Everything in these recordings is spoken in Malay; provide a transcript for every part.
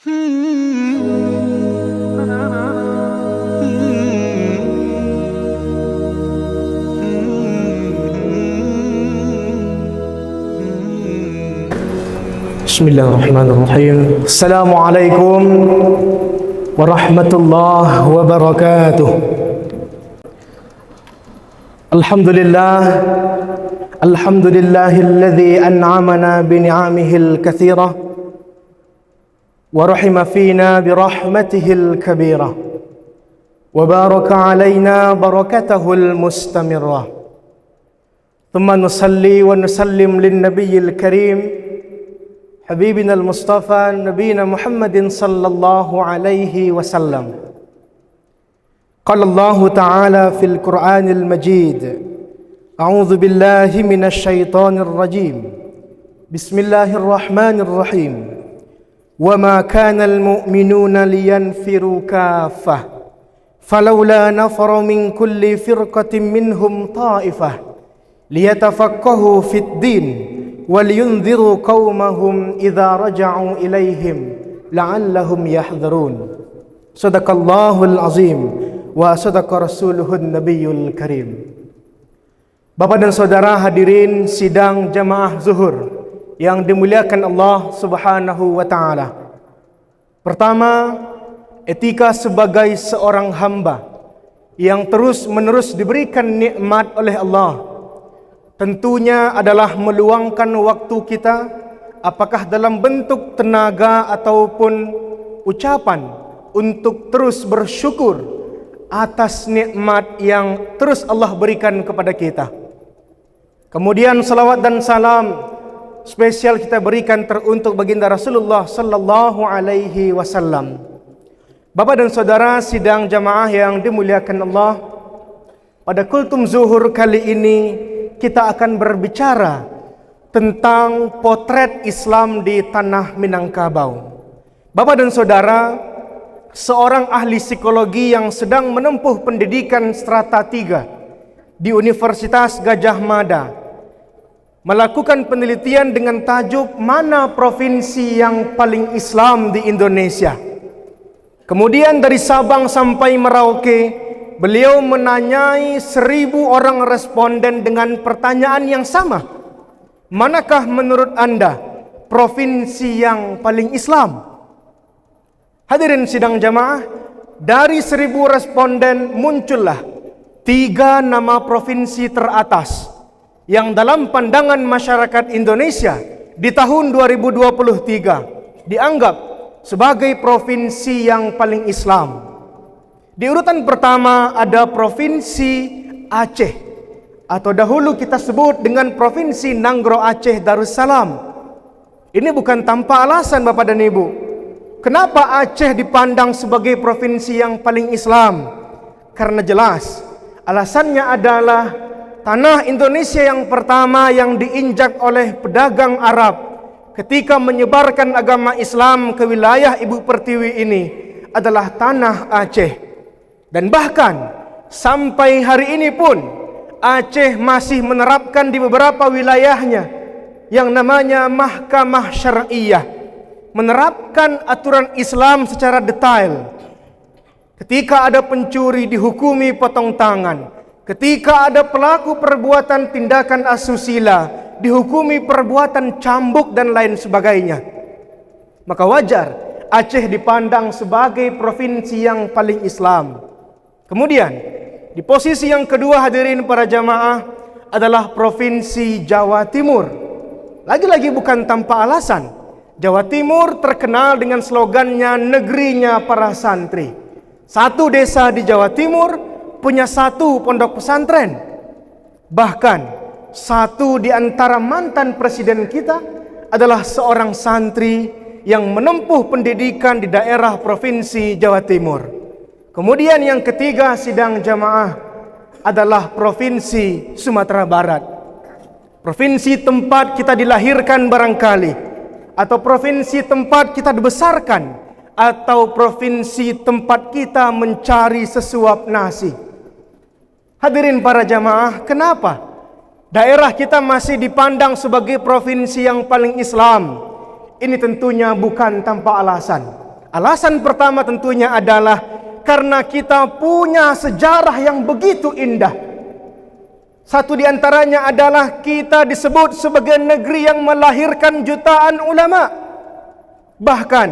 Bismillahirrahmanirrahim. Assalamualaikum warahmatullahi wabarakatuh. Alhamdulillahilladzi an'amana bini'amihil katsirah wa rahima fina birahmatihil kabirah wa baraka alaina barakatahul mustamirrah. Thumma nusalli wa nusallim lin nabiyil karim Habibina al-Mustafa Nabina Muhammadin sallallahu alaihi wasallam. Qala Allah Ta'ala fil Qur'anil Majid, A'udzu billahi minasy syaithanir rajim. Bismillahirrahmanirrahim. Wa ma kana al-mu'minuna liyanfiru kaffah. Falawla nafara min kulli firqatin minhum ta'ifah liyatafaqahu fid din وَلْيُنْذِرُوا قَوْمَهُمْ إِذَا رَجَعُوا إِلَيْهِمْ لَعَلَّهُمْ يَحْذَرُونَ. Sadaqallahul azim wa sadaqa rasuluhun nabiyul karim. Bapak dan saudara hadirin sidang jamaah zuhur yang dimuliakan Allah Subhanahu wa taala. Pertama, etika sebagai seorang hamba yang terus-menerus diberikan nikmat oleh Allah tentunya adalah meluangkan waktu kita, apakah dalam bentuk tenaga ataupun ucapan, untuk terus bersyukur atas nikmat yang terus Allah berikan kepada kita. Kemudian salawat dan salam spesial kita berikan teruntuk baginda Rasulullah sallallahu alaihi wasallam. Bapak dan saudara sidang jamaah yang dimuliakan Allah, pada kultum zuhur kali ini kita akan berbicara tentang potret Islam di tanah Minangkabau. Bapak dan saudara, seorang ahli psikologi yang sedang menempuh pendidikan strata 3 di Universitas Gadjah Mada melakukan penelitian dengan tajuk mana provinsi yang paling Islam di Indonesia. Kemudian dari Sabang sampai Merauke beliau menanyai 1.000 orang responden dengan pertanyaan yang sama. Manakah menurut Anda provinsi yang paling Islam? Hadirin sidang jamaah, dari 1.000 responden muncullah 3 nama provinsi teratas yang dalam pandangan masyarakat Indonesia di tahun 2023 dianggap sebagai provinsi yang paling Islam. Di urutan pertama ada Provinsi Aceh, atau dahulu kita sebut dengan Provinsi Nanggro Aceh Darussalam. Ini bukan tanpa alasan Bapak dan Ibu. Kenapa Aceh dipandang sebagai provinsi yang paling Islam? Karena jelas alasannya adalah tanah Indonesia yang pertama yang diinjak oleh pedagang Arab ketika menyebarkan agama Islam ke wilayah Ibu Pertiwi ini adalah tanah Aceh. Dan bahkan sampai hari ini pun Aceh masih menerapkan di beberapa wilayahnya yang namanya Mahkamah Syar'iyah, menerapkan aturan Islam secara detail. Ketika ada pencuri dihukumi potong tangan, ketika ada pelaku perbuatan tindakan asusila dihukumi perbuatan cambuk dan lain sebagainya. Maka wajar Aceh dipandang sebagai provinsi yang paling Islam. Kemudian di posisi yang kedua hadirin para jamaah adalah Provinsi Jawa Timur. Lagi-lagi bukan tanpa alasan. Jawa Timur terkenal dengan slogannya negerinya para santri. Satu desa di Jawa Timur punya 1 pondok pesantren. Bahkan satu di antara mantan presiden kita adalah seorang santri yang menempuh pendidikan di daerah Provinsi Jawa Timur. Kemudian yang ketiga sidang jamaah adalah Provinsi Sumatera Barat. Provinsi tempat kita dilahirkan barangkali, atau provinsi tempat kita dibesarkan, atau provinsi tempat kita mencari sesuap nasi. Hadirin para jamaah, kenapa daerah kita masih dipandang sebagai provinsi yang paling Islam? Ini tentunya bukan tanpa alasan. Alasan pertama tentunya adalah karena kita punya sejarah yang begitu indah. Satu di antaranya adalah kita disebut sebagai negeri yang melahirkan jutaan ulama. Bahkan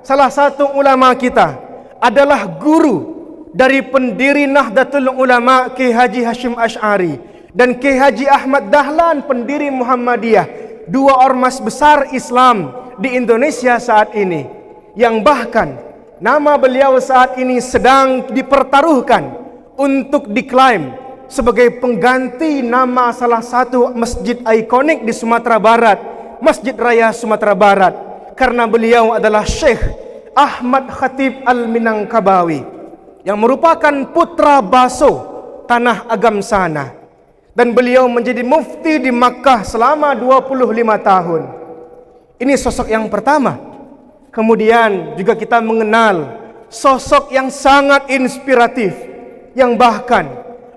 salah satu ulama kita adalah guru dari pendiri Nahdlatul Ulama Kiai Haji Hashim Asy'ari dan Kiai Haji Ahmad Dahlan pendiri Muhammadiyah, dua ormas besar Islam di Indonesia saat ini, yang bahkan nama beliau saat ini sedang dipertaruhkan untuk diklaim sebagai pengganti nama salah satu masjid ikonik di Sumatera Barat, Masjid Raya Sumatera Barat, karena beliau adalah Syekh Ahmad Khatib Al-Minangkabawi yang merupakan putra basuh tanah Agam sana, dan beliau menjadi mufti di Makkah selama 25 tahun. Ini sosok yang pertama. Kemudian juga kita mengenal sosok yang sangat inspiratif, yang bahkan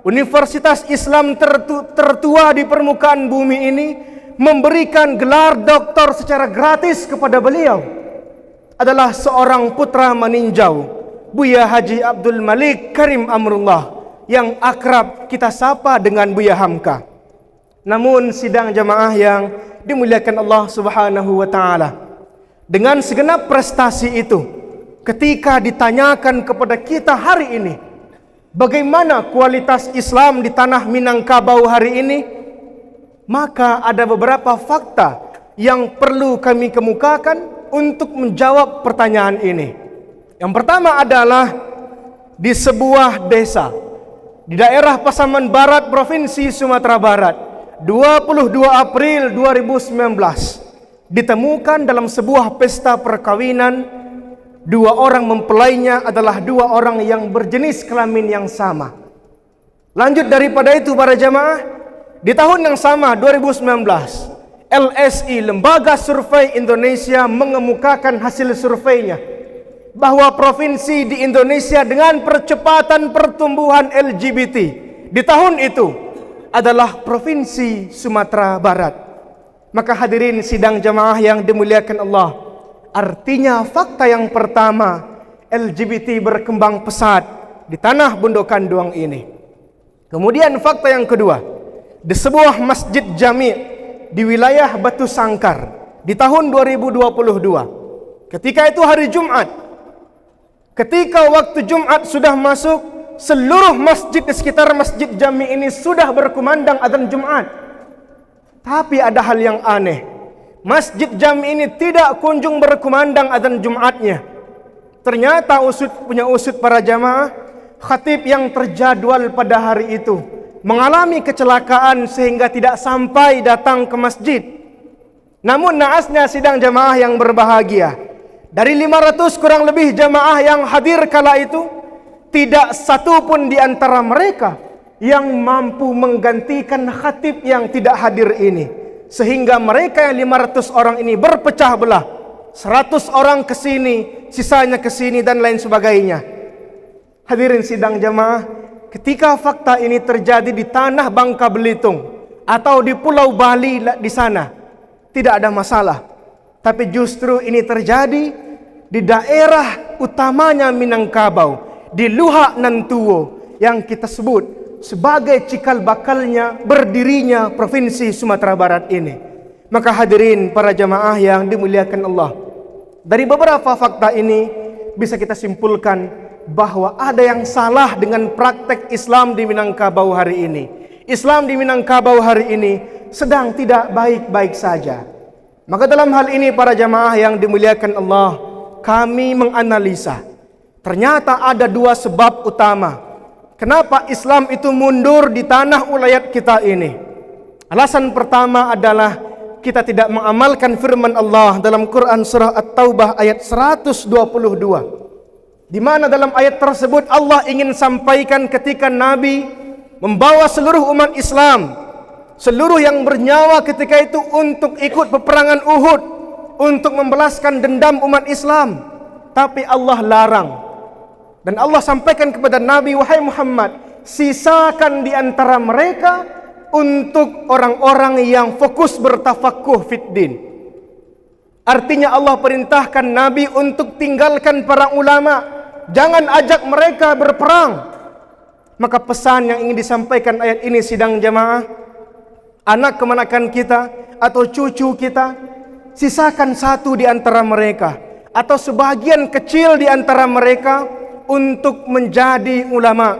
Universitas Islam tertua di permukaan bumi ini memberikan gelar doktor secara gratis kepada beliau, adalah seorang putra meninjau, Buya Haji Abdul Malik Karim Amrullah, yang akrab kita sapa dengan Buya Hamka. Namun sidang jamaah yang dimuliakan Allah Subhanahu wa taala, dengan segenap prestasi itu, ketika ditanyakan kepada kita hari ini, bagaimana kualitas Islam di tanah Minangkabau hari ini, maka ada beberapa fakta yang perlu kami kemukakan untuk menjawab pertanyaan ini. Yang pertama adalah di sebuah desa di daerah Pasaman Barat, Provinsi Sumatera Barat, 22 April 2019, ditemukan dalam sebuah pesta perkawinan, dua orang mempelainya adalah dua orang yang berjenis kelamin yang sama. Lanjut daripada itu para jamaah, di tahun yang sama 2019, LSI, Lembaga Survei Indonesia, mengemukakan hasil surveinya bahwa provinsi di Indonesia dengan percepatan pertumbuhan LGBT di tahun itu adalah Provinsi Sumatera Barat. Maka hadirin sidang jamaah yang dimuliakan Allah, artinya fakta yang pertama, LGBT berkembang pesat di tanah Bondokan Doang ini. Kemudian fakta yang kedua, di sebuah masjid jami' di wilayah Batu Sangkar di tahun 2022, ketika itu hari Jumat, ketika waktu Jumat sudah masuk, seluruh masjid di sekitar masjid jami' ini sudah berkumandang adzan Jumat. Tapi ada hal yang aneh, masjid jami' ini tidak kunjung berkumandang adzan Jumatnya. Ternyata punya usut para jamaah, khatib yang terjadwal pada hari itu mengalami kecelakaan sehingga tidak sampai datang ke masjid. Namun naasnya sidang jamaah yang berbahagia, dari 500 kurang lebih jamaah yang hadir kala itu, tidak satu pun di antara mereka yang mampu menggantikan khatib yang tidak hadir ini, sehingga mereka yang 500 orang ini berpecah belah, 100 orang ke sini, sisanya ke sini, dan lain sebagainya. Hadirin sidang jamaah, ketika fakta ini terjadi di tanah Bangka Belitung atau di Pulau Bali di sana, tidak ada masalah. Tapi justru ini terjadi di daerah utamanya Minangkabau, di Luhak Nantuo, yang kita sebut sebagai cikal bakalnya berdirinya Provinsi Sumatera Barat ini. Maka hadirin para jamaah yang dimuliakan Allah, dari beberapa fakta ini bisa kita simpulkan bahwa ada yang salah dengan praktek Islam di Minangkabau hari ini. Islam di Minangkabau hari ini sedang tidak baik-baik saja. Maka dalam hal ini para jamaah yang dimuliakan Allah, kami menganalisa, ternyata ada dua sebab utama kenapa Islam itu mundur di tanah ulayat kita ini. Alasan pertama adalah kita tidak mengamalkan firman Allah dalam Quran surah At-Taubah ayat 122, di mana dalam ayat tersebut Allah ingin sampaikan ketika Nabi membawa seluruh umat Islam, seluruh yang bernyawa ketika itu, untuk ikut peperangan Uhud, untuk membalaskan dendam umat Islam. Tapi Allah larang, dan Allah sampaikan kepada Nabi, wahai Muhammad, sisakan di antara mereka untuk orang-orang yang fokus bertafakuh fid din. Artinya Allah perintahkan Nabi untuk tinggalkan para ulama, jangan ajak mereka berperang. Maka pesan yang ingin disampaikan ayat ini sidang jamaah, anak kemenakan kita atau cucu kita, sisakan satu di antara mereka atau sebagian kecil di antara mereka untuk menjadi ulama.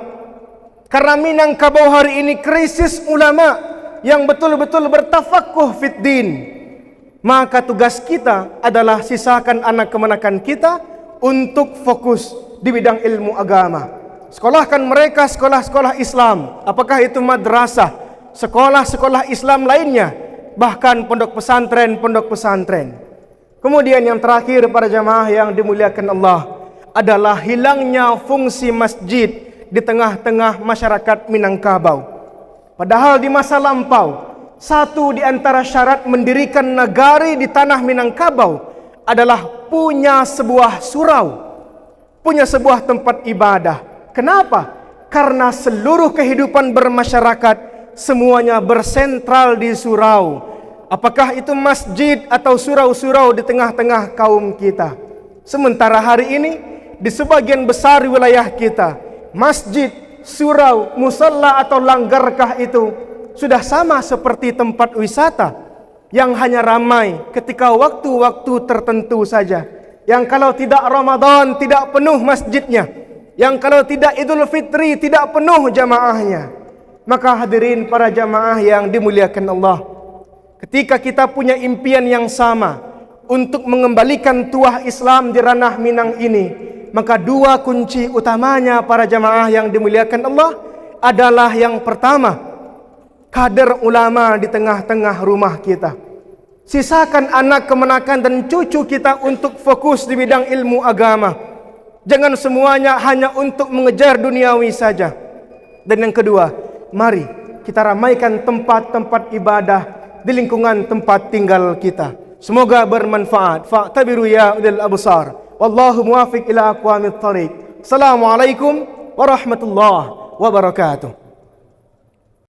Karena Minangkabau hari ini krisis ulama yang betul-betul bertafakuh fid din. Maka tugas kita adalah sisakan anak kemenakan kita untuk fokus di bidang ilmu agama. Sekolahkan mereka sekolah-sekolah Islam, apakah itu madrasah, sekolah-sekolah Islam lainnya, bahkan pondok pesantren. Kemudian yang terakhir para jamaah yang dimuliakan Allah adalah hilangnya fungsi masjid di tengah-tengah masyarakat Minangkabau. Padahal di masa lampau, satu di antara syarat mendirikan nagari di tanah Minangkabau adalah punya sebuah surau, punya sebuah tempat ibadah. Kenapa? Karena seluruh kehidupan bermasyarakat semuanya bersentral di surau. Apakah itu masjid atau surau-surau di tengah-tengah kaum kita. Sementara hari ini di sebagian besar wilayah kita, masjid, surau, musalla atau langgarkah itu sudah sama seperti tempat wisata yang hanya ramai ketika waktu-waktu tertentu saja. Yang kalau tidak Ramadan tidak penuh masjidnya, yang kalau tidak Idul Fitri tidak penuh jamaahnya. Maka hadirin para jamaah yang dimuliakan Allah, ketika kita punya impian yang sama untuk mengembalikan tuah Islam di ranah Minang ini, maka dua kunci utamanya para jamaah yang dimuliakan Allah adalah yang pertama, kader ulama di tengah-tengah rumah kita. Sisakan anak kemenakan dan cucu kita untuk fokus di bidang ilmu agama. Jangan semuanya hanya untuk mengejar duniawi saja. Dan yang kedua, mari kita ramaikan tempat-tempat ibadah di lingkungan tempat tinggal kita. Semoga bermanfaat. Fa'tabiru ya ulil absar. Wallahu muwafiq ila aqwamit thariq. Assalamualaikum warahmatullahi wabarakatuh.